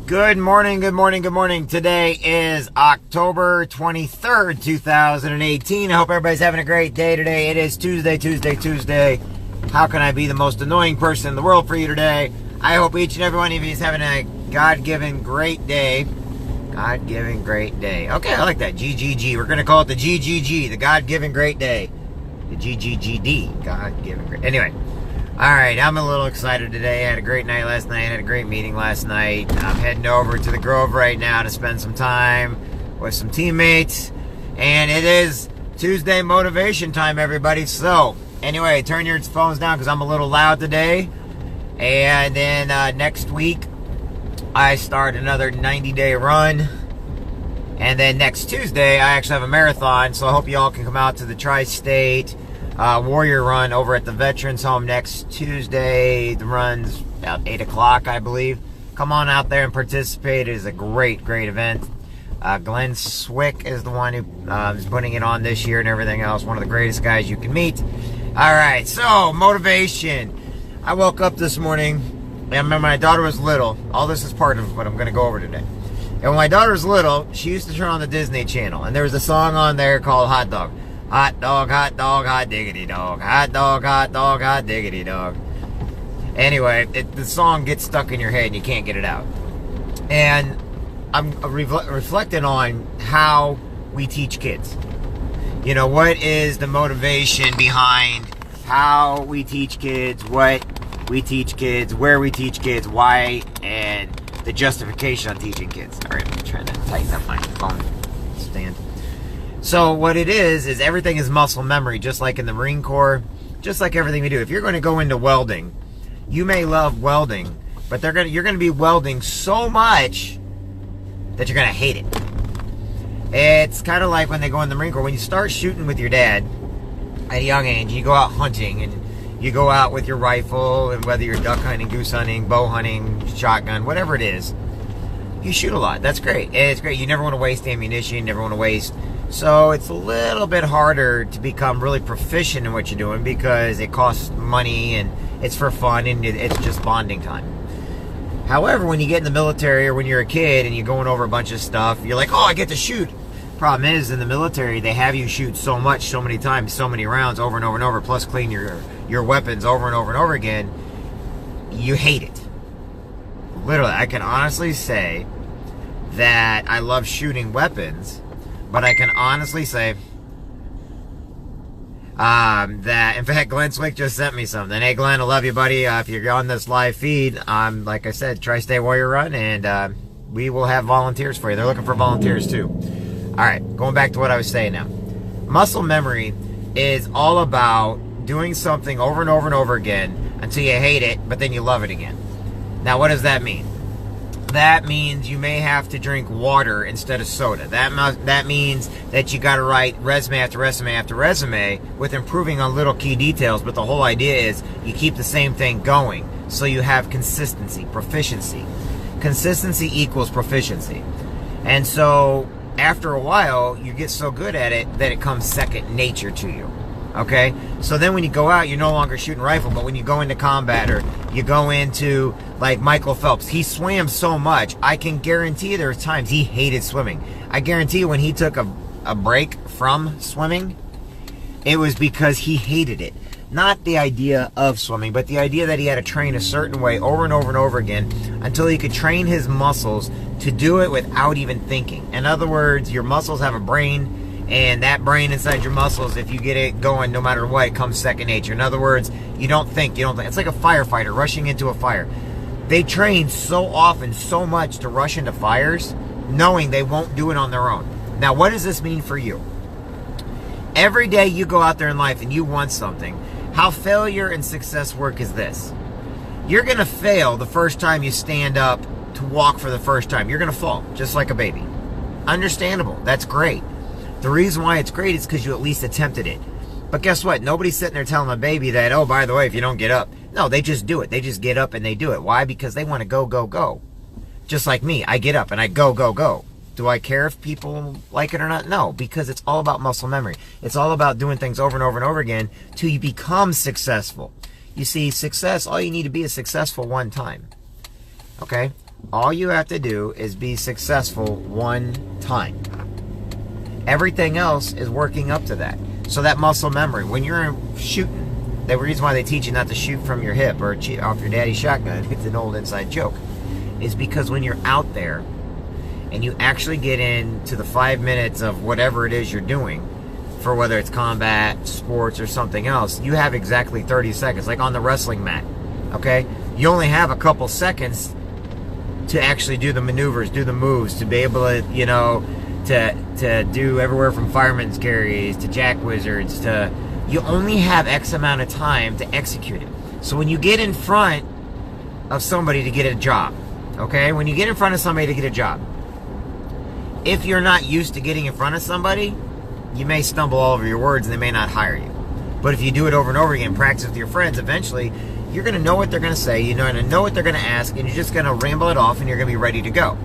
Good morning, good morning, good morning. Today is October 23rd, 2018. I hope everybody's having a great day today. It is Tuesday. How can I be the most annoying person in the world for you today? I hope each and every one of you is having a God-given great day. God-given great day. Okay, I like that. GGG. We're going to call it the GGG, the God-given great day. The GGGD, God-given great. Anyway. Alright, I'm a little excited today. I had a great night last night. I had a great meeting last night. I'm heading over to the Grove right now to spend some time with some teammates. And it is Tuesday motivation time, everybody. So, anyway, turn your phones down because I'm a little loud today. And then next week, I start another 90-day run. And then next Tuesday, I actually have a marathon. So I hope you all can come out to the Tri-State Warrior Run over at the Veterans Home next Tuesday. The run's about 8 o'clock, I believe. Come on out there and participate. It is a great event. Glenn Swick is the one who is putting it on this year and everything else. One of the greatest guys you can meet. All right, so motivation. I woke up this morning, and I remember my daughter was little. All this is part of what I'm going to go over today. And when my daughter was little, she used to turn on the Disney Channel, and there was a song on there called Hot Dog. Hot dog, hot diggity dog. Hot dog, hot diggity dog. Anyway, the song gets stuck in your head and you can't get it out. And I'm reflecting on how we teach kids. You know, what is the motivation behind how we teach kids, what we teach kids, where we teach kids, why, and the justification on teaching kids. All right, I'm trying to tighten up my phone stand. So what it is everything is muscle memory, just like in the Marine Corps, just like everything we do. If you're going to go into welding, you may love welding, but you're going to be welding so much that you're going to hate it. It's kind of like when they go in the Marine Corps. When you start shooting with your dad at a young age, you go out hunting, and you go out with your rifle, and whether you're duck hunting, goose hunting, bow hunting, shotgun, whatever it is, you shoot a lot. That's great. It's great. You never want to waste ammunition. You never want to waste. So it's a little bit harder to become really proficient in what you're doing because it costs money and it's for fun and it's just bonding time. However, when you get in the military or when you're a kid and you're going over a bunch of stuff, you're like, oh, I get to shoot. Problem is, in the military, they have you shoot so much, so many times, so many rounds over and over and over, plus clean your weapons over and over and over again. You hate it. Literally, I can honestly say that I love shooting weapons, but I can honestly say that, in fact, Glenn Swick just sent me something. Hey, Glenn, I love you, buddy. If you're on this live feed, like I said, Tri-State Warrior Run, and we will have volunteers for you. They're looking for volunteers, too. All right, going back to what I was saying now. Muscle memory is all about doing something over and over and over again until you hate it, but then you love it again. Now, what does that mean? That means you may have to drink water instead of soda. That means that you got to write resume after resume after resume with improving on little key details. But the whole idea is you keep the same thing going. So you have consistency, proficiency. Consistency equals proficiency. And so after a while, you get so good at it that it comes second nature to you. Okay? So then when you go out, you're no longer shooting rifle, but when you go into combat or you go into, like Michael Phelps, he swam so much, I can guarantee there were times he hated swimming. I guarantee you when he took a break from swimming, it was because he hated it. Not the idea of swimming, but the idea that he had to train a certain way over and over and over again until he could train his muscles to do it without even thinking. In other words, your muscles have a brain, and that brain inside your muscles, if you get it going, no matter what, it comes second nature. In other words, you don't think. It's like a firefighter rushing into a fire. They train so often, so much to rush into fires, knowing they won't do it on their own. Now, what does this mean for you? Every day you go out there in life and you want something, how failure and success work is this. You're going to fail the first time you stand up to walk for the first time. You're going to fall, just like a baby. Understandable. That's great. The reason why it's great is because you at least attempted it. But guess what? Nobody's sitting there telling a baby that, oh, by the way, if you don't get up. No, they just do it. They just get up and they do it. Why? Because they want to go, go, go. Just like me. I get up and I go, go, go. Do I care if people like it or not? No, because it's all about muscle memory. It's all about doing things over and over and over again till you become successful. You see, success, all you need to be is successful one time. Okay? All you have to do is be successful one time. Everything else is working up to that. So that muscle memory, when you're shooting, the reason why they teach you not to shoot from your hip or off your daddy's shotgun, it's an old inside joke, is because when you're out there and you actually get into the 5 minutes of whatever it is you're doing, for whether it's combat, sports, or something else, you have exactly 30 seconds, like on the wrestling mat, okay? You only have a couple seconds to actually do the maneuvers, do the moves, to be able to, you know, to do everywhere from fireman's carries to jack wizards to, you only have X amount of time to execute it. So when you get in front of somebody to get a job, okay, when you get in front of somebody to get a job, if you're not used to getting in front of somebody, you may stumble all over your words and they may not hire you. But if you do it over and over again, practice with your friends, eventually you're going to know what they're going to say, you're going to know what they're going to ask, and you're just going to ramble it off and you're going to be ready to go.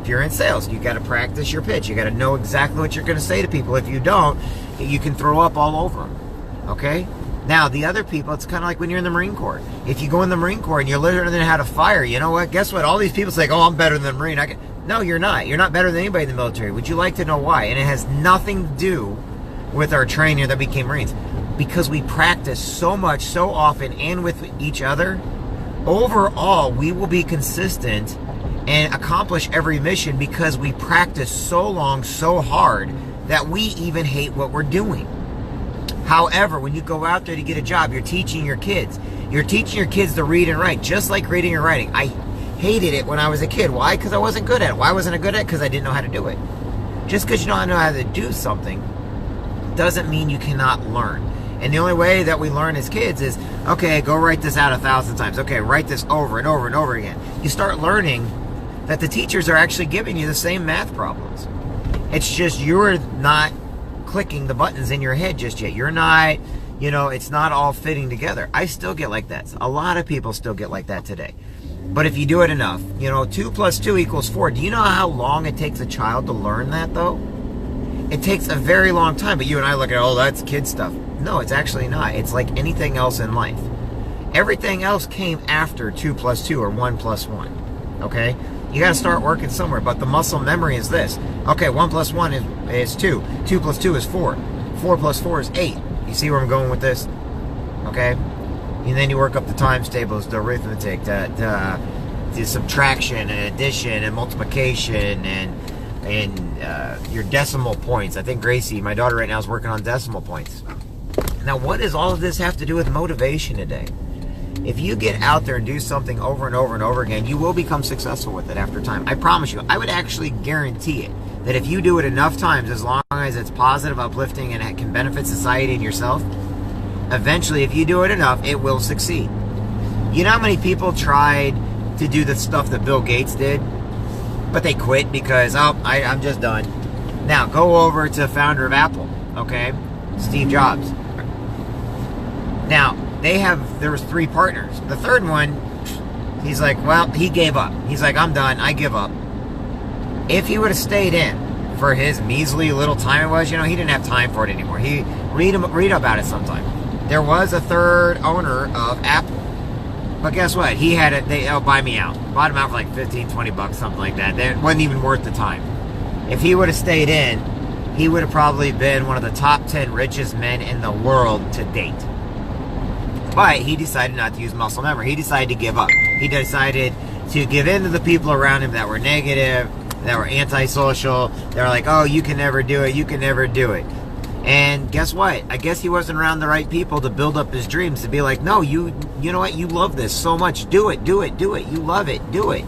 If you're in sales, you got to practice your pitch. You got to know exactly what you're going to say to people. If you don't, you can throw up all over them. Okay? Now, the other people, it's kind of like when you're in the Marine Corps. If you go in the Marine Corps and you're learning how to fire, you know what? Guess what? All these people say, oh, I'm better than the Marine. No, you're not. You're not better than anybody in the military. Would you like to know why? And it has nothing to do with our training that became Marines. Because we practice so much, so often, and with each other, overall, we will be consistent and accomplish every mission because we practice so long, so hard, that we even hate what we're doing. However, when you go out there to get a job, you're teaching your kids. You're teaching your kids to read and write, just like reading and writing. I hated it when I was a kid. Why? Because I wasn't good at it. Why wasn't I good at it? Because I didn't know how to do it. Just because you don't know how to do something doesn't mean you cannot learn. And the only way that we learn as kids is, okay, go write this out 1,000 times. Okay, write this over and over and over again. You start learning that the teachers are actually giving you the same math problems. It's just you're not clicking the buttons in your head just yet. You're not, you know, it's not all fitting together. I still get like that. A lot of people still get like that today. But if you do it enough, you know, 2 + 2 = 4. Do you know how long it takes a child to learn that, though? It takes a very long time. But you and I look at, oh, that's kid stuff. No, it's actually not. It's like anything else in life. Everything else came after 2 + 2 or 1 + 1. Okay? You got to start working somewhere. But the muscle memory is this. Okay, 1 + 1 is 2. 2 + 2 is 4. 4 + 4 is 8. You see where I'm going with this? Okay? And then you work up the times tables, the arithmetic, the subtraction and addition and multiplication and your decimal points. I think Gracie, my daughter right now, is working on decimal points. Now, what does all of this have to do with motivation today? If you get out there and do something over and over and over again, you will become successful with it after time. I promise you. I would actually guarantee it, that if you do it enough times, as long as it's positive, uplifting, and it can benefit society and yourself, eventually, if you do it enough, it will succeed. You know how many people tried to do the stuff that Bill Gates did, but they quit because, oh, I'm just done. Now, go over to the founder of Apple, okay? Steve Jobs. Now, there was 3 partners. The third one, he's like, well, he gave up. He's like, I'm done. I give up. If he would have stayed in for his measly little time it was, you know, he didn't have time for it anymore. Read about it sometime. There was a third owner of Apple. But guess what? He had it, they'll buy me out. Bought him out for like 15, 20 bucks, something like that. It wasn't even worth the time. If he would have stayed in, he would have probably been one of the top 10 richest men in the world to date. But he decided not to use muscle memory. He decided to give up. He decided to give in to the people around him that were negative, that were antisocial. They were like, oh, you can never do it. You can never do it. And guess what? I guess he wasn't around the right people to build up his dreams, to be like, no, you know what? You love this so much. Do it, do it, do it. You love it. Do it.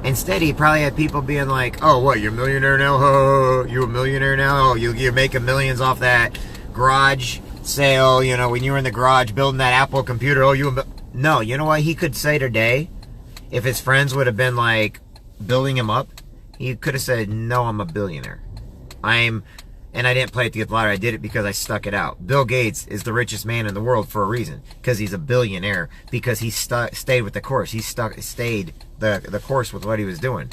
Instead, he probably had people being like, oh, what? You're a millionaire now? Oh, you a millionaire now? Oh, you're making millions off that garage sale, you know, when you were in the garage building that Apple computer. Oh, no, you know what he could say today? If his friends would have been like building him up, he could have said, no, I'm a billionaire. And I didn't play it to get the lottery. I did it because I stuck it out. Bill Gates is the richest man in the world for a reason. Because he's a billionaire. Because he stayed with the course. He stayed the course with what he was doing.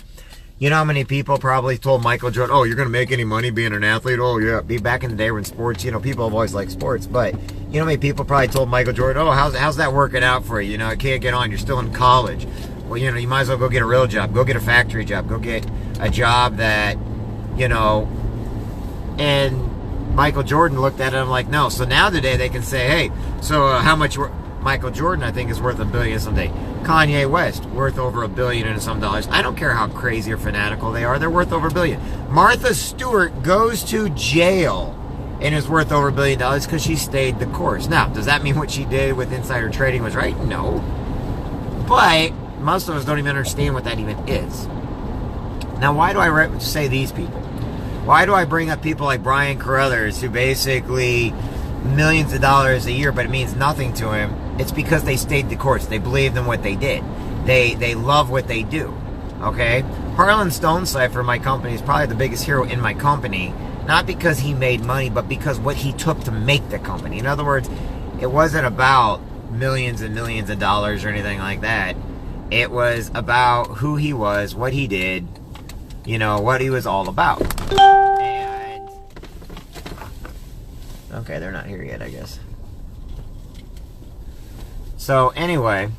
You know how many people probably told Michael Jordan, oh, you're going to make any money being an athlete? Oh, yeah. Be back in the day when sports, you know, people have always liked sports. But you know how many people probably told Michael Jordan, oh, how's that working out for you? You know, it can't get on. You're still in college. Well, you know, you might as well go get a real job. Go get a factory job. Go get a job that, you know, and Michael Jordan looked at it and I'm like, no. So now today they can say, hey, so how much Michael Jordan, I think, is worth $1 billion someday. Kanye West, worth over $1 billion and some dollars. I don't care how crazy or fanatical they are. They're worth over $1 billion. Martha Stewart goes to jail and is worth over $1 billion because she stayed the course. Now, does that mean what she did with insider trading was right? No. But most of us don't even understand what that even is. Now, why do I say these people? Why do I bring up people like Brian Carruthers, who basically millions of dollars a year, but it means nothing to him? It's because they stayed the course. They believed in what they did. They love what they do. Okay? Harlan Stonecipher, my company, is probably the biggest hero in my company, not because he made money, but because what he took to make the company. In other words, it wasn't about millions and millions of dollars or anything like that. It was about who he was, what he did, you know, what he was all about. And okay, they're not here yet, I guess. So anyway,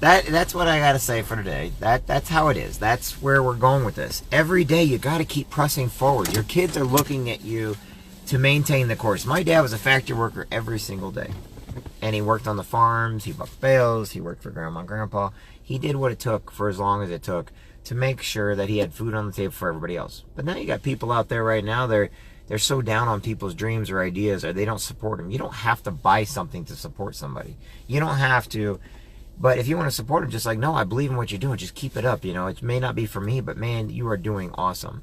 that's what I gotta say for today. That's how it is. That's where we're going with this. Every day you gotta keep pressing forward. Your kids are looking at you to maintain the course. My dad was a factory worker every single day. And he worked on the farms, he bucked bales, he worked for grandma and grandpa. He did what it took for as long as it took to make sure that he had food on the table for everybody else. But now you got people out there right now, they're so down on people's dreams or ideas, or they don't support them. You don't have to buy something to support somebody. You don't have to, but if you want to support them, just like, no, I believe in what you're doing, just keep it up. You know, it may not be for me, but man, you are doing awesome.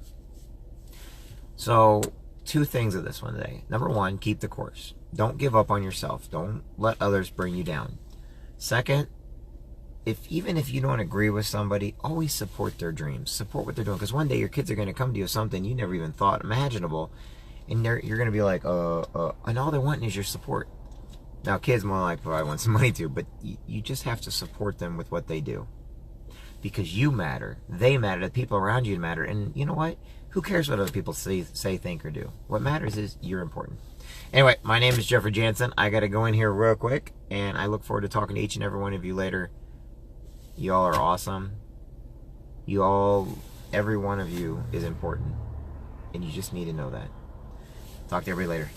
So, 2 things of this one today. Number 1, keep the course. Don't give up on yourself. Don't let others bring you down. Second, even if you don't agree with somebody, always support their dreams. Support what they're doing. Because one day your kids are going to come to you with something you never even thought imaginable. And you're going to be like, and all they're wanting is your support. Now, kids more like, well, I want some money too. But you just have to support them with what they do. Because you matter. They matter. The people around you matter. And you know what? Who cares what other people say, think, or do? What matters is you're important. Anyway, my name is Jeffrey Jansen. I got to go in here real quick. And I look forward to talking to each and every one of you later. You all are awesome. Every one of you is important. And you just need to know that. Talk to everybody later.